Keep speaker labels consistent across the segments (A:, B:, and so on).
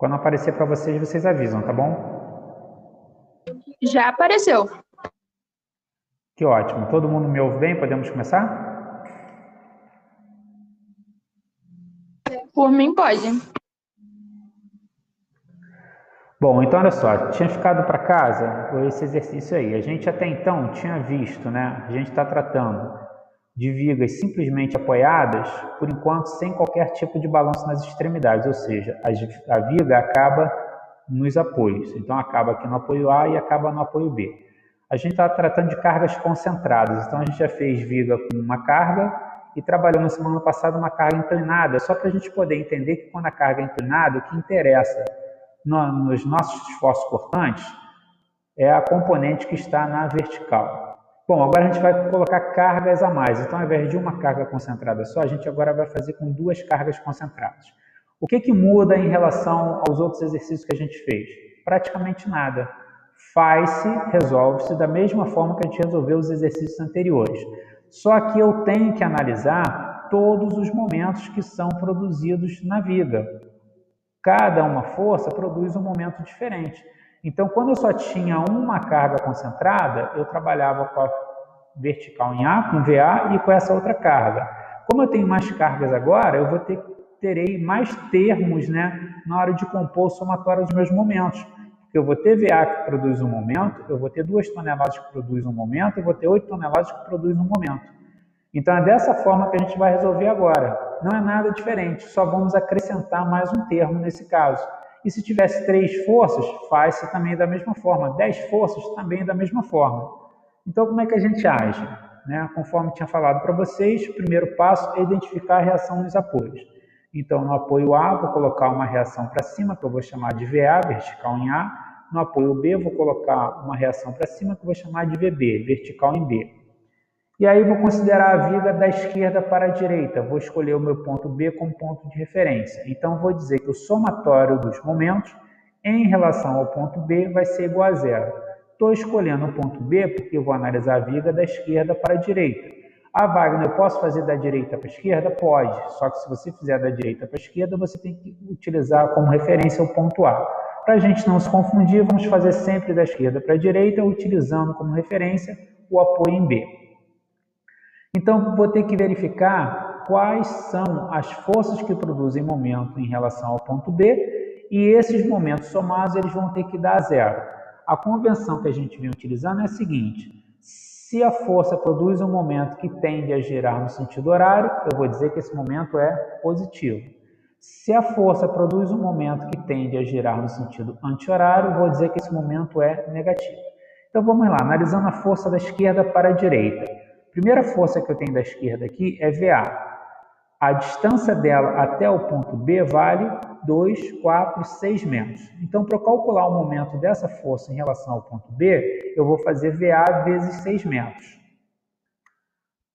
A: Quando aparecer para vocês, vocês avisam, tá bom?
B: Já apareceu.
A: Que ótimo. Todo mundo me ouve bem? Podemos começar?
B: Por mim, pode.
A: Bom, então olha só, tinha ficado para casa esse exercício aí. A gente até então tinha visto, né? A gente está tratando de vigas simplesmente apoiadas, por enquanto sem qualquer tipo de balanço nas extremidades, ou seja, a viga acaba nos apoios. Então acaba aqui no apoio A e acaba no apoio B. A gente está tratando de cargas concentradas, então a gente já fez viga com uma carga e trabalhou na semana passada uma carga inclinada, só para a gente poder entender que quando a carga é inclinada, o que interessa nos nossos esforços cortantes é a componente que está na vertical. Bom, agora a gente vai colocar cargas a mais. Então, ao invés de uma carga concentrada só, a gente agora vai fazer com duas cargas concentradas. O que muda em relação aos outros exercícios que a gente fez? Praticamente nada. Faz-se, resolve-se da mesma forma que a gente resolveu os exercícios anteriores. Só que eu tenho que analisar todos os momentos que são produzidos na viga. Cada uma força produz um momento diferente. Então, quando eu só tinha uma carga concentrada, eu trabalhava com a vertical em A, com VA e com essa outra carga. Como eu tenho mais cargas agora, eu terei mais termos, né, na hora de compor o somatório dos meus momentos. Porque eu vou ter VA que produz um momento, eu vou ter 2 toneladas que produz um momento, eu vou ter 8 toneladas que produz um momento. Então é dessa forma que a gente vai resolver agora. Não é nada diferente, só vamos acrescentar mais um termo nesse caso. E se tivesse 3 forças, faz-se também da mesma forma. 10 forças, também da mesma forma. Então como é que a gente age? Conforme tinha falado para vocês, o primeiro passo é identificar a reação nos apoios. Então no apoio A, vou colocar uma reação para cima, que eu vou chamar de VA, vertical em A. No apoio B, vou colocar uma reação para cima, que eu vou chamar de VB, vertical em B. E aí vou considerar a viga da esquerda para a direita. Vou escolher o meu ponto B como ponto de referência. Então, vou dizer que o somatório dos momentos em relação ao ponto B vai ser igual a zero. Estou escolhendo o ponto B porque eu vou analisar a viga da esquerda para a direita. Ah, Wagner, eu posso fazer da direita para a esquerda? Pode. Só que se você fizer da direita para a esquerda, você tem que utilizar como referência o ponto A. Para a gente não se confundir, vamos fazer sempre da esquerda para a direita, utilizando como referência o apoio em B. Então, vou ter que verificar quais são as forças que produzem momento em relação ao ponto B, e esses momentos somados eles vão ter que dar zero. A convenção que a gente vem utilizando é a seguinte: se a força produz um momento que tende a girar no sentido horário, eu vou dizer que esse momento é positivo. Se a força produz um momento que tende a girar no sentido anti-horário, eu vou dizer que esse momento é negativo. Então vamos lá, analisando a força da esquerda para a direita. A primeira força que eu tenho da esquerda aqui é VA. A distância dela até o ponto B vale 2, 4, 6 metros. Então, para eu calcular o momento dessa força em relação ao ponto B, eu vou fazer VA vezes 6 metros.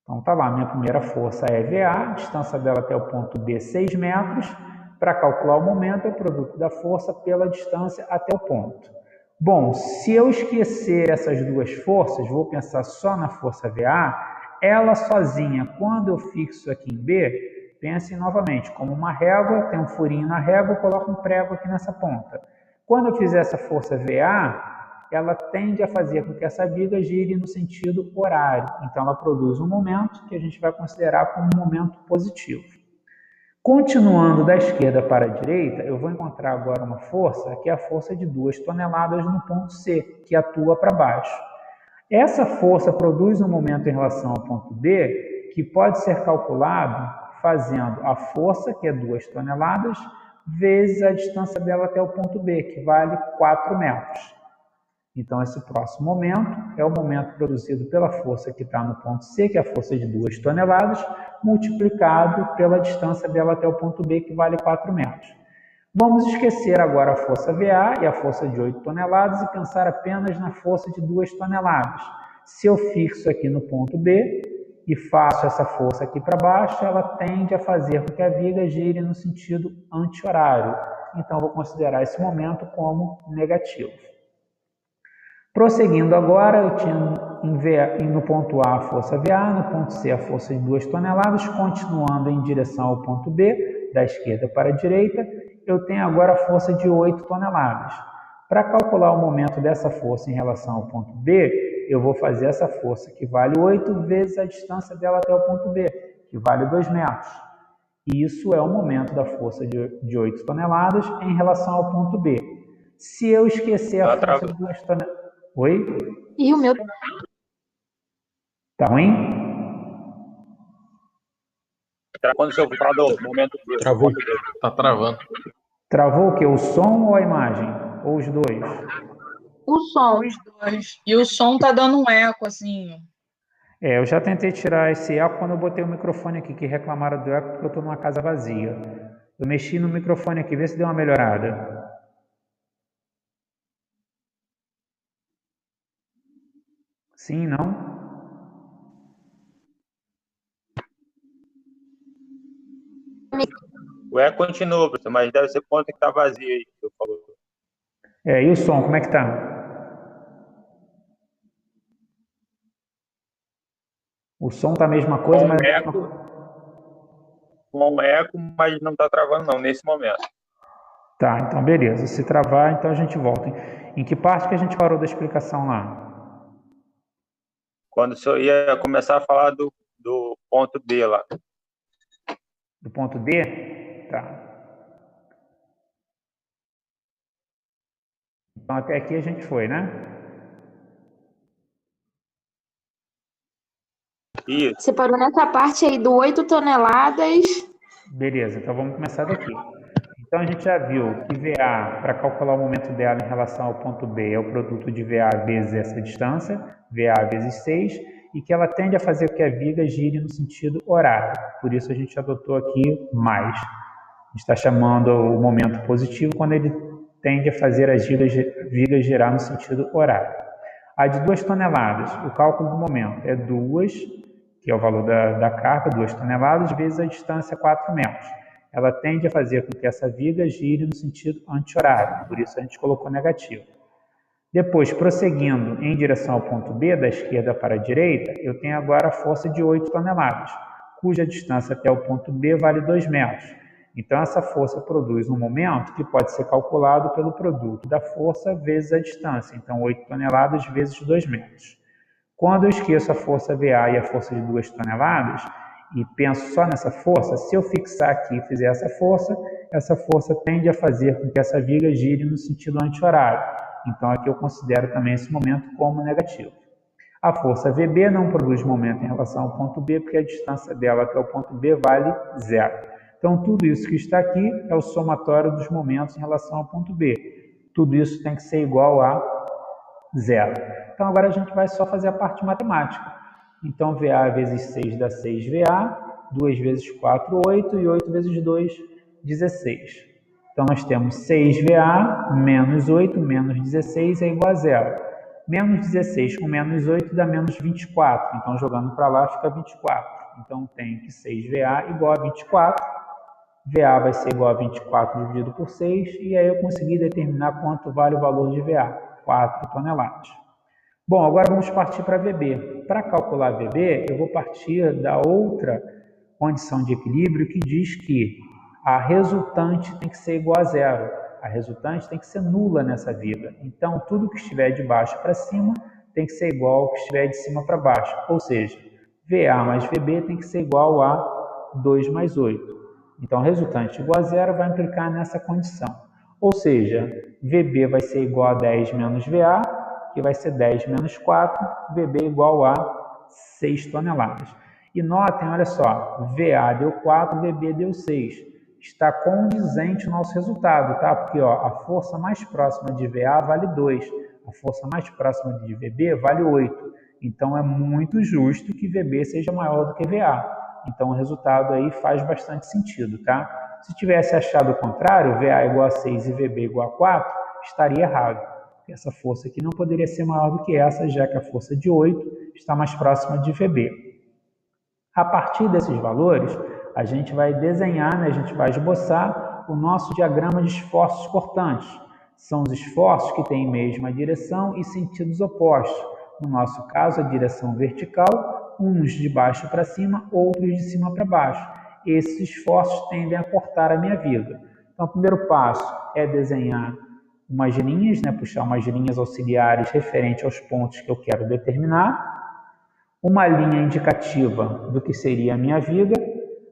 A: Então, tá lá, minha primeira força é VA, a distância dela até o ponto B, 6 metros. Para calcular o momento, é o produto da força pela distância até o ponto. Bom, se eu esquecer essas duas forças, vou pensar só na força VA, ela sozinha, quando eu fixo aqui em B, pensem novamente, como uma régua, tem um furinho na régua, eu coloco um prego aqui nessa ponta. Quando eu fizer essa força VA, ela tende a fazer com que essa viga gire no sentido horário. Então, ela produz um momento que a gente vai considerar como um momento positivo. Continuando da esquerda para a direita, eu vou encontrar agora uma força, que é a força de 2 toneladas no ponto C, que atua para baixo. Essa força produz um momento em relação ao ponto B, que pode ser calculado fazendo a força, que é 2 toneladas, vezes a distância dela até o ponto B, que vale 4 metros. Então, esse próximo momento é o momento produzido pela força que está no ponto C, que é a força de 2 toneladas, multiplicado pela distância dela até o ponto B, que vale 4 metros. Vamos esquecer agora a força VA e a força de 8 toneladas e pensar apenas na força de 2 toneladas. Se eu fixo aqui no ponto B e faço essa força aqui para baixo, ela tende a fazer com que a viga gire no sentido anti-horário. Então, vou considerar esse momento como negativo. Prosseguindo agora, eu tinha no ponto A a força VA, no ponto C a força de 2 toneladas, continuando em direção ao ponto B, da esquerda para a direita, eu tenho agora a força de 8 toneladas. Para calcular o momento dessa força em relação ao ponto B, eu vou fazer essa força que vale 8 vezes a distância dela até o ponto B, que vale 2 metros. E isso é o momento da força de 8 toneladas em relação ao ponto B. Se eu esquecer a força de 2 toneladas... Oi?
B: E o meu...
A: Tá ruim?
C: Quando você falar do momento B.
D: Travou. Tá travando.
A: Travou o quê? O som ou a imagem? Ou os dois?
B: O som.
E: Os dois. E o som tá dando um eco, assim.
A: Eu já tentei tirar esse eco quando eu botei o microfone aqui, que reclamaram do eco porque eu estou numa casa vazia. Eu mexi no microfone aqui, vê se deu uma melhorada. Sim, não?
C: O eco continua, professor, mas deve ser ponto que tá vazio aí. Que eu falo.
A: E o som, como é que tá? O som tá a mesma coisa, mas...
C: Com eco, mas não tá travando não, nesse momento.
A: Tá, então beleza. Se travar, então a gente volta. Em que parte que a gente parou da explicação lá?
C: Quando o senhor ia começar a falar do ponto B lá.
A: Do ponto D? Tá. Então até aqui a gente foi, né?
C: Isso.
B: Você parou nessa parte aí do 8 toneladas.
A: Beleza, então vamos começar daqui. Então a gente já viu que VA, para calcular o momento dela em relação ao ponto B, é o produto de VA vezes essa distância, VA vezes 6, e que ela tende a fazer com que a viga gire no sentido horário. Por isso a gente adotou aqui mais. A gente está chamando o momento positivo quando ele tende a fazer as vigas girar no sentido horário. A de 2 toneladas, o cálculo do momento é 2, que é o valor da carga, 2 toneladas, vezes a distância 4 metros. Ela tende a fazer com que essa viga gire no sentido anti-horário, por isso a gente colocou negativo. Depois, prosseguindo em direção ao ponto B, da esquerda para a direita, eu tenho agora a força de 8 toneladas, cuja distância até o ponto B vale 2 metros. Então, essa força produz um momento que pode ser calculado pelo produto da força vezes a distância. Então, 8 toneladas vezes 2 metros. Quando eu esqueço a força VA e a força de 2 toneladas, e penso só nessa força, se eu fixar aqui e fizer essa força tende a fazer com que essa viga gire no sentido anti-horário. Então, aqui eu considero também esse momento como negativo. A força VB não produz momento em relação ao ponto B, porque a distância dela até o ponto B vale 0. Então, tudo isso que está aqui é o somatório dos momentos em relação ao ponto B. Tudo isso tem que ser igual a 0. Então, agora a gente vai só fazer a parte matemática. Então, VA vezes 6 dá 6VA, 2 vezes 4, 8, e 8 vezes 2, 16. Então, nós temos 6VA menos 8 menos 16 é igual a 0. Menos 16 com menos 8 dá menos 24. Então, jogando para lá, fica 24. Então, tem que 6VA igual a 24. VA vai ser igual a 24 dividido por 6. E aí eu consegui determinar quanto vale o valor de VA. 4 toneladas. Bom, agora vamos partir para VB. Para calcular VB, eu vou partir da outra condição de equilíbrio que diz que a resultante tem que ser igual a 0. A resultante tem que ser nula nessa viga. Então, tudo que estiver de baixo para cima tem que ser igual ao que estiver de cima para baixo. Ou seja, VA mais VB tem que ser igual a 2 mais 8. Então, a resultante igual a 0 vai implicar nessa condição. Ou seja, VB vai ser igual a 10 menos VA, que vai ser 10 menos 4, VB igual a 6 toneladas. E notem, olha só, VA deu 4, VB deu 6. Está condizente o nosso resultado, tá? Porque a força mais próxima de VA vale 2, a força mais próxima de VB vale 8. Então, é muito justo que VB seja maior do que VA. Então, o resultado aí faz bastante sentido, tá? Se tivesse achado o contrário, VA igual a 6 e VB igual a 4, estaria errado. Essa força aqui não poderia ser maior do que essa, já que a força de 8 está mais próxima de VB. A partir desses valores, a gente vai desenhar, a gente vai esboçar o nosso diagrama de esforços cortantes. São os esforços que têm mesma direção e sentidos opostos. No nosso caso, a direção vertical, uns de baixo para cima, outros de cima para baixo. Esses esforços tendem a cortar a minha viga. Então, o primeiro passo é desenhar umas linhas, né, puxar umas linhas auxiliares referente aos pontos que eu quero determinar, uma linha indicativa do que seria a minha viga,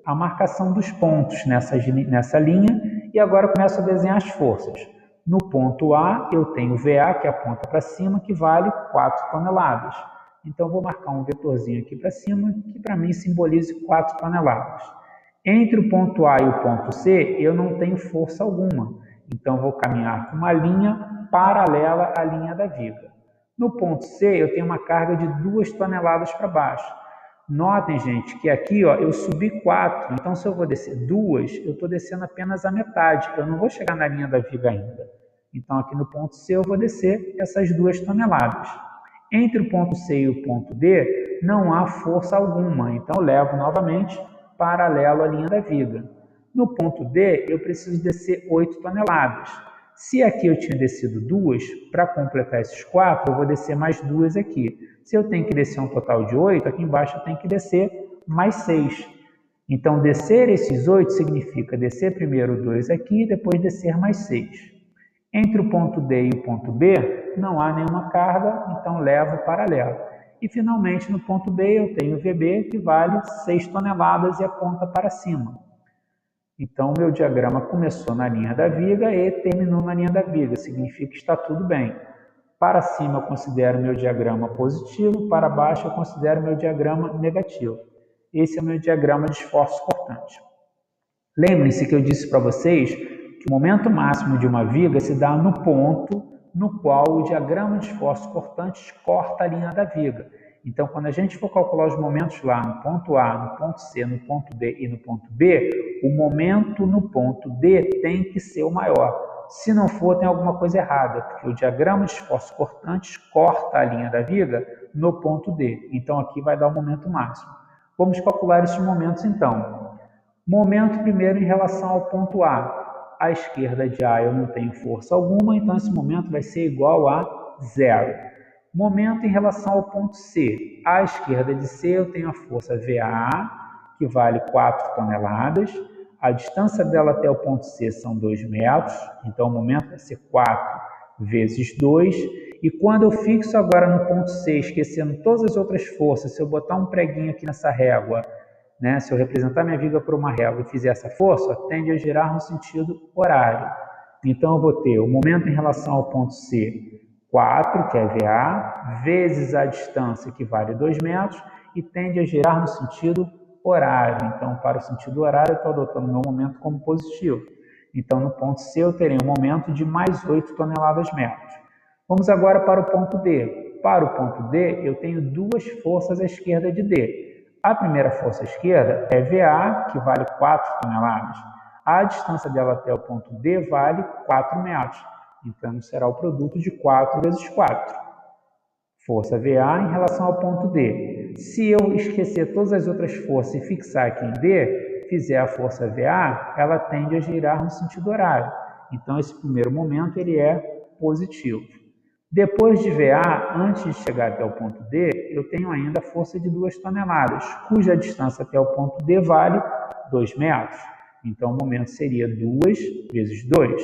A: a marcação dos pontos nessa linha, e agora eu começo a desenhar as forças. No ponto A, eu tenho VA, que aponta para cima, que vale 4 toneladas. Então, vou marcar um vetorzinho aqui para cima, que para mim simbolize 4 toneladas. Entre o ponto A e o ponto C, eu não tenho força alguma. Então, vou caminhar com uma linha paralela à linha da viga. No ponto C, eu tenho uma carga de 2 toneladas para baixo. Notem, gente, que aqui ó, eu subi 4, então se eu vou descer 2, eu estou descendo apenas a metade, eu não vou chegar na linha da viga ainda. Então, aqui no ponto C, eu vou descer essas 2 toneladas. Entre o ponto C e o ponto D, não há força alguma, então eu levo novamente paralelo à linha da viga. No ponto D, eu preciso descer 8 toneladas. Se aqui eu tinha descido 2, para completar esses 4, eu vou descer mais 2 aqui. Se eu tenho que descer um total de 8, aqui embaixo eu tenho que descer mais 6. Então, descer esses 8 significa descer primeiro 2 aqui, depois descer mais 6. Entre o ponto D e o ponto B, não há nenhuma carga, então levo paralelo. E, finalmente, no ponto B, eu tenho VB, que vale 6 toneladas e aponta para cima. Então, o meu diagrama começou na linha da viga e terminou na linha da viga, significa que está tudo bem. Para cima eu considero meu diagrama positivo, para baixo eu considero meu diagrama negativo. Esse é o meu diagrama de esforços cortantes. Lembrem-se que eu disse para vocês que o momento máximo de uma viga se dá no ponto no qual o diagrama de esforços cortantes corta a linha da viga. Então, quando a gente for calcular os momentos lá no ponto A, no ponto C, no ponto D e no ponto B, o momento no ponto D tem que ser o maior. Se não for, tem alguma coisa errada, porque o diagrama de esforços cortantes corta a linha da viga no ponto D. Então, aqui vai dar o momento máximo. Vamos calcular esses momentos, então. Momento primeiro em relação ao ponto A. À esquerda de A eu não tenho força alguma, então esse momento vai ser igual a 0. Momento em relação ao ponto C. À esquerda de C eu tenho a força VA, que vale 4 toneladas. A distância dela até o ponto C são 2 metros, então o momento vai ser 4 vezes 2. E quando eu fixo agora no ponto C, esquecendo todas as outras forças, se eu botar um preguinho aqui nessa régua, né, se eu representar minha viga por uma régua e fizer essa força, tende a girar no sentido horário. Então eu vou ter o momento em relação ao ponto C, 4, que é VA, vezes a distância, que vale 2 metros, e tende a girar no sentido horário. Então, para o sentido horário, eu estou adotando o meu momento como positivo. Então, no ponto C, eu terei um momento de mais 8 toneladas metros. Vamos agora para o ponto D. Para o ponto D, eu tenho 2 forças à esquerda de D. A primeira força à esquerda é VA, que vale 4 toneladas. A distância dela até o ponto D vale 4 metros. Então, será o produto de 4 vezes 4. Força VA em relação ao ponto D. Se eu esquecer todas as outras forças e fixar aqui em D, fizer a força VA, ela tende a girar no sentido horário. Então, esse primeiro momento ele é positivo. Depois de VA, antes de chegar até o ponto D, eu tenho ainda a força de 2 toneladas, cuja distância até o ponto D vale 2 metros. Então, o momento seria 2 vezes 2.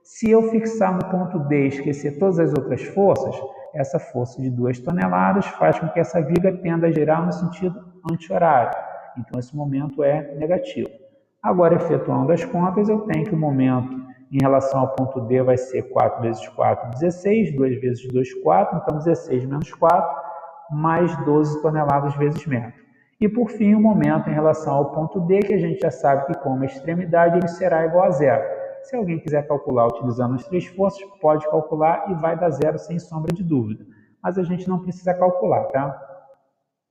A: Se eu fixar no ponto D e esquecer todas as outras forças, essa força de 2 toneladas faz com que essa viga tenda a girar no sentido anti-horário. Então, esse momento é negativo. Agora, efetuando as contas, eu tenho que o momento em relação ao ponto D vai ser 4 vezes 4, 16, 2 vezes 2, 4, então 16 menos 4, mais 12 toneladas vezes metro. E, por fim, o momento em relação ao ponto D, que a gente já sabe que, como extremidade, ele será igual a 0. Se alguém quiser calcular utilizando as 3 forças, pode calcular e vai dar 0 sem sombra de dúvida. Mas a gente não precisa calcular, tá?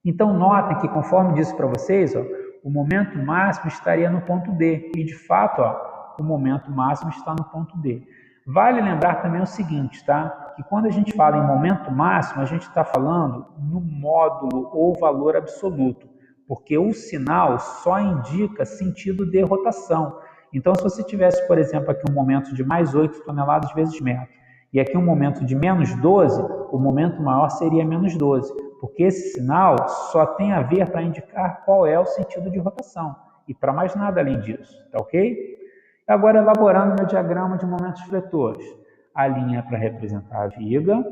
A: Então, notem que, conforme disse para vocês, ó, o momento máximo estaria no ponto D. E, de fato, ó, o momento máximo está no ponto D. Vale lembrar também o seguinte, tá? Que quando a gente fala em momento máximo, a gente está falando no módulo ou valor absoluto, porque o sinal só indica sentido de rotação. Então, se você tivesse, por exemplo, aqui um momento de mais 8 toneladas vezes metro, e aqui um momento de menos 12, o momento maior seria menos 12, porque esse sinal só tem a ver para indicar qual é o sentido de rotação, e para mais nada além disso, tá ok? Agora, elaborando meu diagrama de momentos fletores. A linha para representar a viga,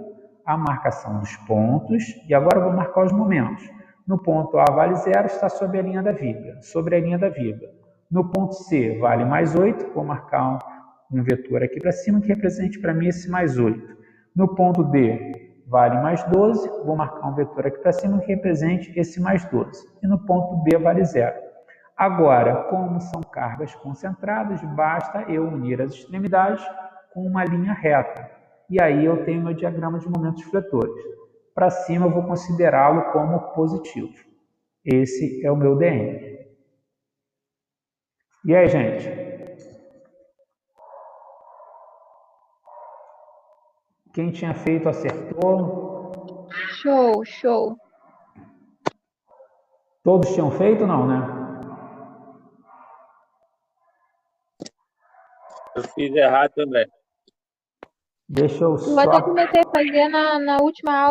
A: a marcação dos pontos, e agora eu vou marcar os momentos. No ponto A vale 0, está sobre a linha da viga, sobre a linha da viga. No ponto C vale mais 8, vou marcar um vetor aqui para cima que represente para mim esse mais 8. No ponto D vale mais 12, vou marcar um vetor aqui para cima que represente esse mais 12. E no ponto B vale 0. Agora, como são cargas concentradas, basta eu unir as extremidades com uma linha reta. E aí eu tenho meu diagrama de momentos fletores. Para cima eu vou considerá-lo como positivo. Esse é o meu DM. E aí, gente? Quem tinha feito acertou?
B: Show, show.
A: Todos tinham feito, não, né?
C: Eu fiz errado também.
A: Deixa eu
B: Eu até
A: só...
B: comecei a fazer na última aula.